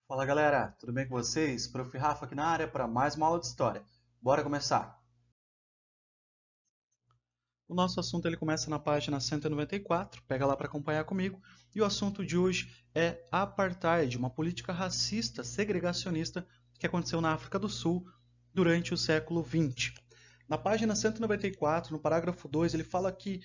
Fala galera, tudo bem com vocês? Prof. Rafa aqui na área para mais uma aula de história. Bora começar! O nosso assunto ele começa na página 194, pega lá para acompanhar comigo. E o assunto de hoje é Apartheid, uma política racista, segregacionista que aconteceu na África do Sul durante o século XX. Na página 194, no parágrafo 2, ele fala que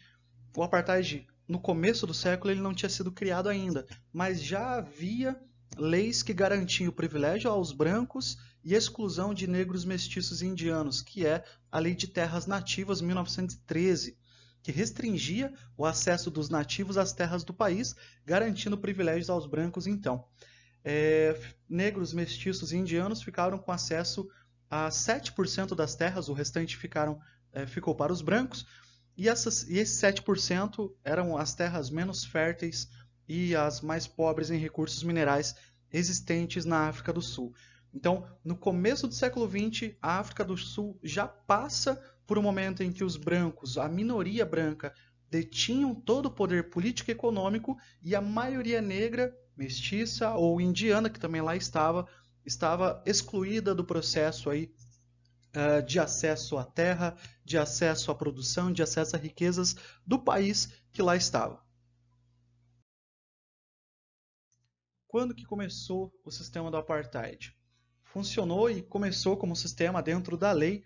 o Apartheid, no começo do século, ele não tinha sido criado ainda, mas já havia leis que garantiam o privilégio aos brancos e exclusão de negros mestiços e indianos, que é a Lei de Terras Nativas 1913, que restringia o acesso dos nativos às terras do país, garantindo privilégios aos brancos então. Negros, mestiços e indianos ficaram com acesso a 7% das terras, o restante ficou para os brancos, e esses 7% eram as terras menos férteis e as mais pobres em recursos minerais existentes na África do Sul. Então, no começo do século XX, a África do Sul já passa por um momento em que os brancos, a minoria branca, detinham todo o poder político e econômico e a maioria negra, mestiça ou indiana, que também lá estava excluída do processo aí de acesso à terra, de acesso à produção, de acesso a riquezas do país que lá estava. Quando que começou o sistema do Apartheid? Funcionou e começou como sistema dentro da lei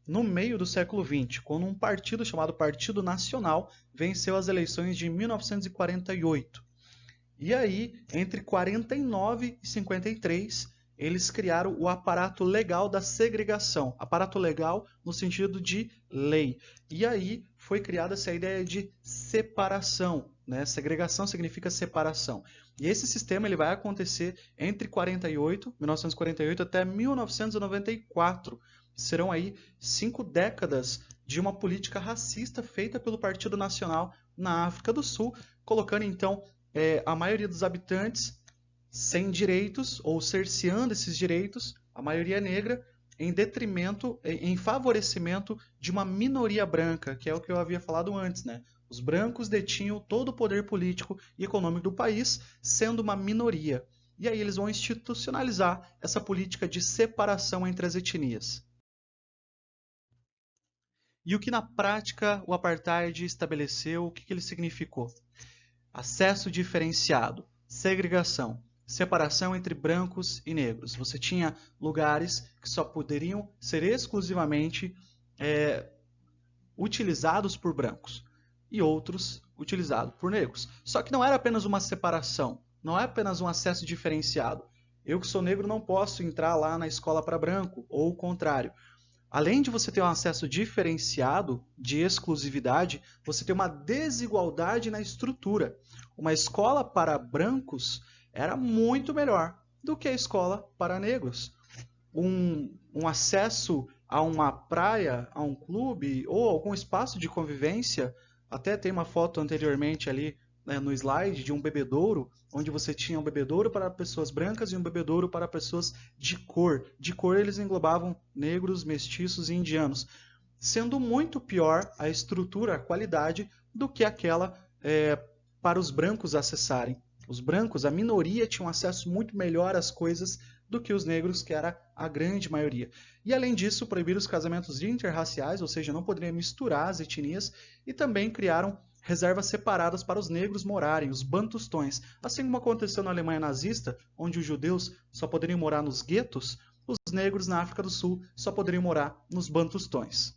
no meio do século XX, quando um partido chamado Partido Nacional venceu as eleições de 1948. E aí, entre 49 e 53, eles criaram o aparato legal da segregação. Aparato legal no sentido de lei. E aí foi criada essa ideia de separação. Né? Segregação significa separação. E esse sistema ele vai acontecer entre 1948 até 1994. Serão aí 5 décadas de uma política racista feita pelo Partido Nacional na África do Sul, colocando então a maioria dos habitantes sem direitos ou cerceando esses direitos, a maioria negra, em detrimento, em favorecimento de uma minoria branca, que é o que eu havia falado antes, né? Os brancos detinham todo o poder político e econômico do país, sendo uma minoria. E aí eles vão institucionalizar essa política de separação entre as etnias. E o que na prática o apartheid estabeleceu, o que ele significou? Acesso diferenciado, segregação, separação entre brancos e negros. Você tinha lugares que só poderiam ser exclusivamente utilizados por brancos e outros utilizados por negros. Só que não era apenas uma separação, não é apenas um acesso diferenciado. Eu que sou negro não posso entrar lá na escola para branco, ou o contrário. Além de você ter um acesso diferenciado de exclusividade, você tem uma desigualdade na estrutura. Uma escola para brancos era muito melhor do que a escola para negros. Um acesso a uma praia, a um clube ou algum espaço de convivência, até tem uma foto anteriormente ali, né, no slide de um bebedouro, onde você tinha um bebedouro para pessoas brancas e um bebedouro para pessoas de cor. De cor eles englobavam negros, mestiços e indianos, sendo muito pior a estrutura, a qualidade, do que aquela para os brancos acessarem. Os brancos, a minoria, tinham acesso muito melhor às coisas do que os negros, que era a grande maioria. E além disso, proibiram os casamentos interraciais, ou seja, não poderiam misturar as etnias, e também criaram reservas separadas para os negros morarem, os bantustões. Assim como aconteceu na Alemanha nazista, onde os judeus só poderiam morar nos guetos, os negros na África do Sul só poderiam morar nos bantustões.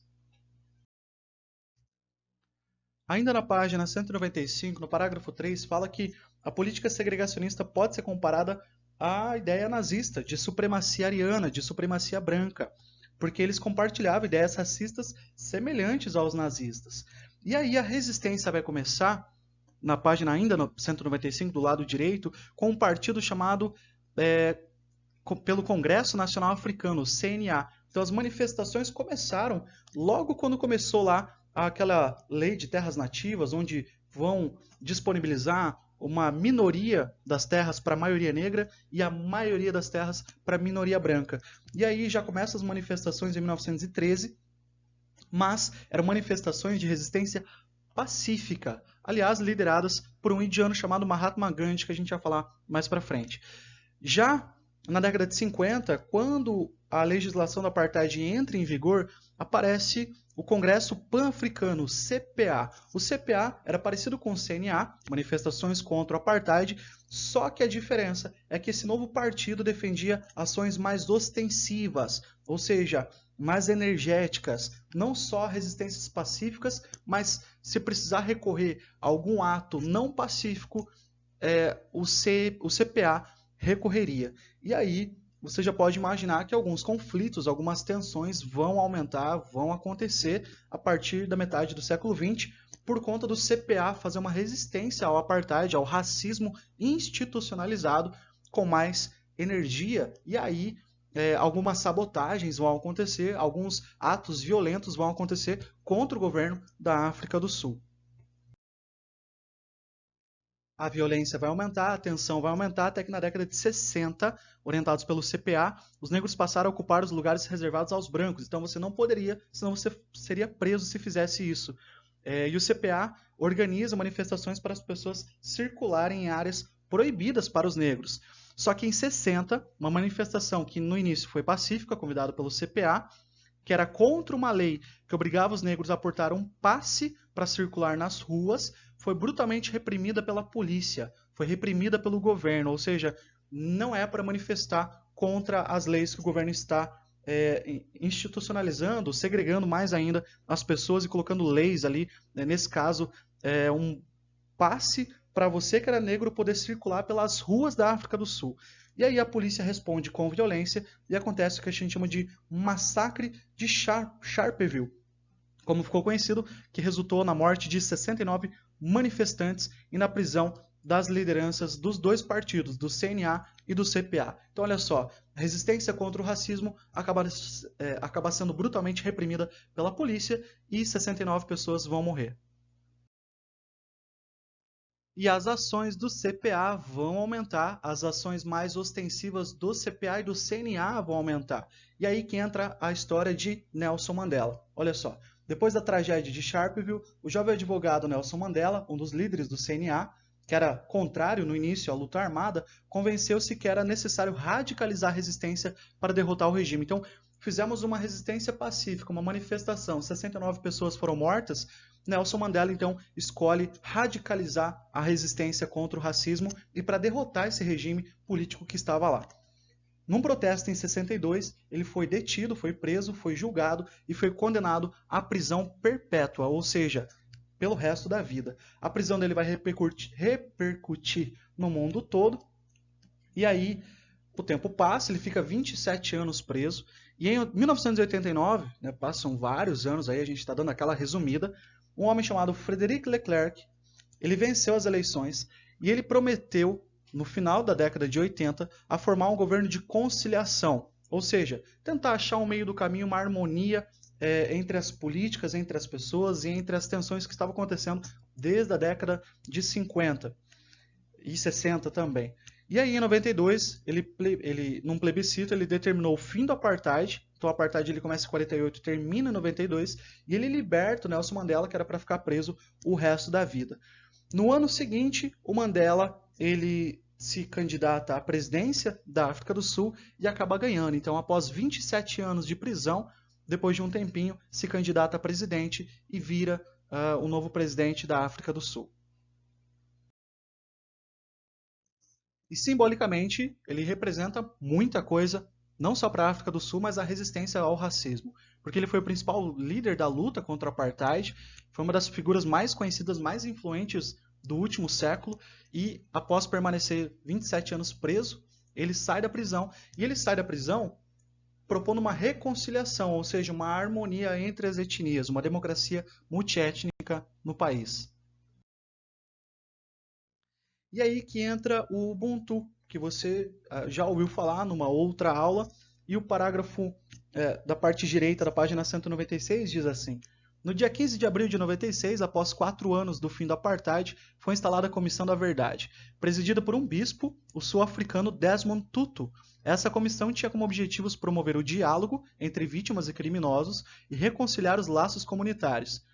Ainda na página 195, no parágrafo 3, fala que a política segregacionista pode ser comparada à ideia nazista de supremacia ariana, de supremacia branca, porque eles compartilhavam ideias racistas semelhantes aos nazistas. E aí a resistência vai começar, na página ainda no 195, do lado direito, com um partido chamado pelo Congresso Nacional Africano, o CNA. Então as manifestações começaram logo quando começou lá aquela lei de terras nativas, onde vão disponibilizar uma minoria das terras para a maioria negra e a maioria das terras para a minoria branca. E aí já começam as manifestações em 1913, mas eram manifestações de resistência pacífica, aliás, lideradas por um indiano chamado Mahatma Gandhi, que a gente vai falar mais para frente. Já Na década de 50, quando a legislação do apartheid entra em vigor, aparece o Congresso Pan-Africano, CPA. O CPA era parecido com o CNA, Manifestações contra o Apartheid, só que a diferença é que esse novo partido defendia ações mais ostensivas, ou seja, mais energéticas, não só resistências pacíficas, mas se precisar recorrer a algum ato não pacífico, o CPA recorreria. E aí você já pode imaginar que alguns conflitos, algumas tensões vão aumentar, vão acontecer a partir da metade do século XX, por conta do CPA fazer uma resistência ao apartheid, ao racismo institucionalizado com mais energia. E aí algumas sabotagens vão acontecer, alguns atos violentos vão acontecer contra o governo da África do Sul. A violência vai aumentar, a tensão vai aumentar, até que na década de 60, orientados pelo CPA, os negros passaram a ocupar os lugares reservados aos brancos. Então você não poderia, senão você seria preso se fizesse isso. E o CPA organiza manifestações para as pessoas circularem em áreas proibidas para os negros. Só que em 60, uma manifestação que no início foi pacífica, convidada pelo CPA, que era contra uma lei que obrigava os negros a portar um passe para circular nas ruas, foi brutalmente reprimida pela polícia, foi reprimida pelo governo, ou seja, não é para manifestar contra as leis que o governo está institucionalizando, segregando mais ainda as pessoas e colocando leis ali, nesse caso, um passe para você que era negro poder circular pelas ruas da África do Sul. E aí a polícia responde com violência e acontece o que a gente chama de massacre de Sharpeville, como ficou conhecido, que resultou na morte de 69 manifestantes e na prisão das lideranças dos dois partidos, do CNA e do CPA. Então, olha só, a resistência contra o racismo acaba sendo brutalmente reprimida pela polícia e 69 pessoas vão morrer. E as ações do CPA vão aumentar, as ações mais ostensivas do CPA e do CNA vão aumentar. E aí que entra a história de Nelson Mandela. Olha só, depois da tragédia de Sharpeville, o jovem advogado Nelson Mandela, um dos líderes do CNA, que era contrário no início à luta armada, convenceu-se que era necessário radicalizar a resistência para derrotar o regime. Então, fizemos uma resistência pacífica, uma manifestação, 69 pessoas foram mortas. Nelson Mandela, então, escolhe radicalizar a resistência contra o racismo e para derrotar esse regime político que estava lá. Num protesto em 62, ele foi detido, foi preso, foi julgado e foi condenado à prisão perpétua, ou seja, pelo resto da vida. A prisão dele vai repercutir no mundo todo. E aí, o tempo passa, ele fica 27 anos preso. E em 1989, né, passam vários anos aí, a gente está dando aquela resumida, um homem chamado Frederic Leclerc, ele venceu as eleições e ele prometeu, no final da década de 80, a formar um governo de conciliação, ou seja, tentar achar um meio do caminho, uma harmonia entre as políticas, entre as pessoas e entre as tensões que estavam acontecendo desde a década de 50 e 60 também. E aí, em 92, num plebiscito, ele determinou o fim do apartheid. Então, o apartheid ele começa em 48 e termina em 92. E ele liberta o Nelson Mandela, que era para ficar preso o resto da vida. No ano seguinte, o Mandela ele se candidata à presidência da África do Sul e acaba ganhando. Então, após 27 anos de prisão, depois de um tempinho, se candidata a presidente e vira o novo presidente da África do Sul. E simbolicamente, ele representa muita coisa, não só para a África do Sul, mas a resistência ao racismo. Porque ele foi o principal líder da luta contra o apartheid, foi uma das figuras mais conhecidas, mais influentes do último século, e após permanecer 27 anos preso, ele sai da prisão. E ele sai da prisão propondo uma reconciliação, ou seja, uma harmonia entre as etnias, uma democracia multiétnica no país. E aí que entra o Ubuntu, que você já ouviu falar numa outra aula, e o parágrafo da parte direita da página 196 diz assim: no dia 15 de abril de 96, após 4 anos do fim do apartheid, foi instalada a Comissão da Verdade, presidida por um bispo, o sul-africano Desmond Tutu. Essa comissão tinha como objetivos promover o diálogo entre vítimas e criminosos e reconciliar os laços comunitários,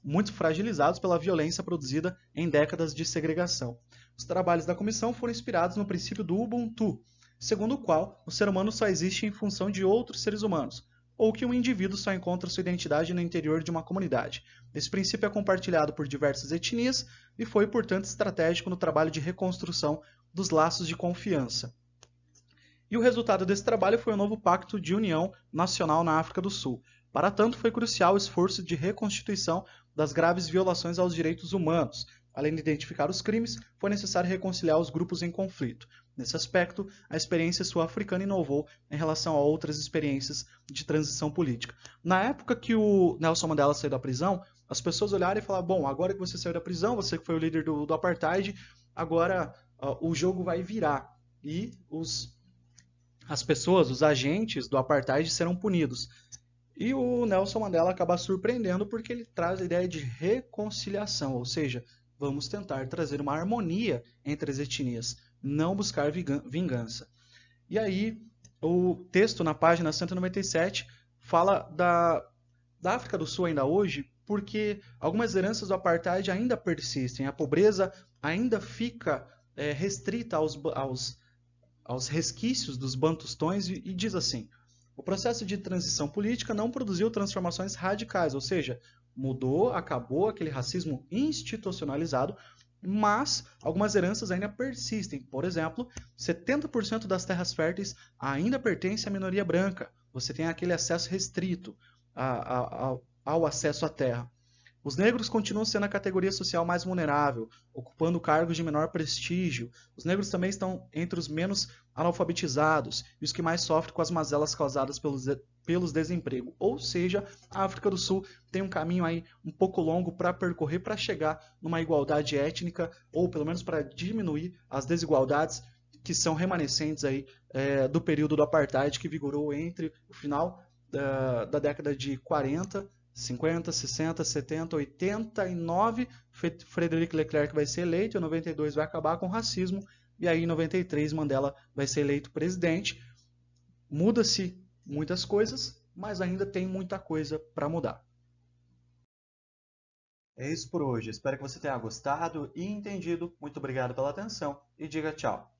muito fragilizados pela violência produzida em décadas de segregação. Os trabalhos da comissão foram inspirados no princípio do Ubuntu, segundo o qual o ser humano só existe em função de outros seres humanos, ou que um indivíduo só encontra sua identidade no interior de uma comunidade. Esse princípio é compartilhado por diversas etnias e foi, portanto, estratégico no trabalho de reconstrução dos laços de confiança. E o resultado desse trabalho foi o novo Pacto de União Nacional na África do Sul. Para tanto, foi crucial o esforço de reconstituição das graves violações aos direitos humanos. Além de identificar os crimes, foi necessário reconciliar os grupos em conflito. Nesse aspecto, a experiência sul-africana inovou em relação a outras experiências de transição política. Na época que o Nelson Mandela saiu da prisão, as pessoas olharam e falaram: bom, agora que você saiu da prisão, você que foi o líder do apartheid, agora o jogo vai virar. E as pessoas, os agentes do apartheid serão punidos. E o Nelson Mandela acaba surpreendendo porque ele traz a ideia de reconciliação, ou seja, vamos tentar trazer uma harmonia entre as etnias, não buscar vingança. E aí, o texto na página 197 fala da África do Sul ainda hoje, porque algumas heranças do apartheid ainda persistem, a pobreza ainda fica restrita aos resquícios dos bantustões e diz assim: o processo de transição política não produziu transformações radicais, ou seja, mudou, acabou aquele racismo institucionalizado, mas algumas heranças ainda persistem. Por exemplo, 70% das terras férteis ainda pertencem à minoria branca. Você tem aquele acesso restrito ao acesso à terra. Os negros continuam sendo a categoria social mais vulnerável, ocupando cargos de menor prestígio. Os negros também estão entre os menos analfabetizados e os que mais sofrem com as mazelas causadas pelos desemprego. Ou seja, a África do Sul tem um caminho aí um pouco longo para percorrer para chegar numa igualdade étnica, ou pelo menos para diminuir as desigualdades que são remanescentes aí do período do apartheid que vigorou entre o final da década de 40, 50, 60, 70, 89, Frederic Leclerc vai ser eleito, em 92 vai acabar com o racismo, e aí em 93 Mandela vai ser eleito presidente. Muda-se muitas coisas, mas ainda tem muita coisa para mudar. É isso por hoje. Espero que você tenha gostado e entendido. Muito obrigado pela atenção e diga tchau.